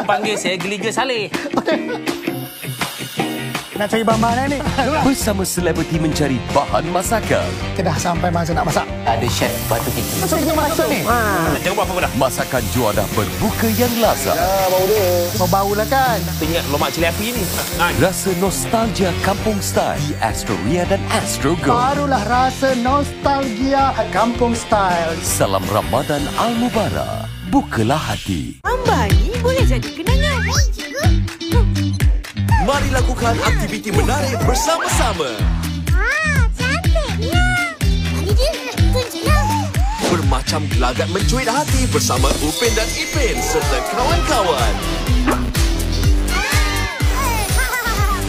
Panggil saya Geliga Saleh. Nak cari bahan mana ni? Bersama selebriti mencari bahan masakan. Kita dah sampai masa nak masak. Ada chef batu kiki. Masuk kita masak ni. Jangan buat apa-apa dah. Masakan juara berbuka yang lazat. Bau dia. Bau lah kan? Ingat lomak cili api ni. Rasa nostalgia kampung style di Astroria dan Astro Go. Barulah rasa nostalgia kampung style. Salam Ramadan Al-Mubarak. Bukalah hati. Hamba ni boleh jadi kenangan. Mari lakukan aktiviti menarik bersama-sama. Cantiknya. Ini dia, tunjuklah. Bermacam gelagat mencuit hati bersama Upin dan Ipin serta kawan-kawan.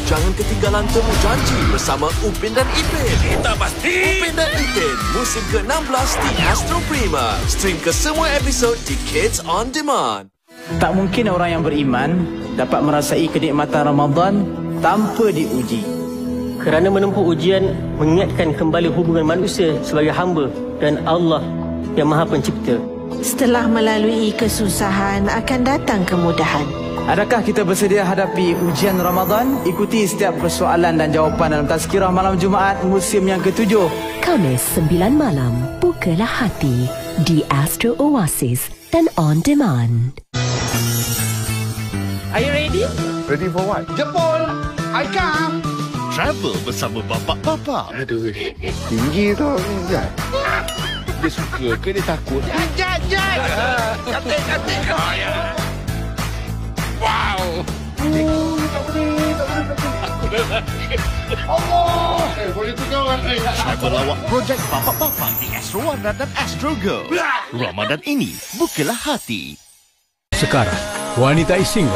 Jangan ketinggalan temu janji bersama Upin dan Ipin. Kita pasti. Upin dan Ipin, musim ke-16 di Astro Prima. Stream ke semua episod di Kids On Demand. Tak mungkin orang yang beriman dapat merasai kenikmatan Ramadan tanpa diuji. Kerana menempuh ujian mengingatkan kembali hubungan manusia sebagai hamba dan Allah yang Maha Pencipta. Setelah melalui kesusahan akan datang kemudahan. Adakah kita bersedia hadapi ujian Ramadan? Ikuti setiap persoalan dan jawapan dalam Tazkirah Malam Jumaat musim yang ke-7. Khamis 9 malam, bukalah hati di Astro Oasis dan On Demand. Are you ready? Ready for what? Jepun. I come. Travel bersama bapak-bapak. Aduh, tinggi tu. Dia suka ke dia takut? Jat. Cantik. Wow. Allah. Boleh tu kawan. Travel awak projek bapak-bapak di Astro Warna dan Astro Go. Ramadan ini, bukalah hati. Sekarang, wanita is single.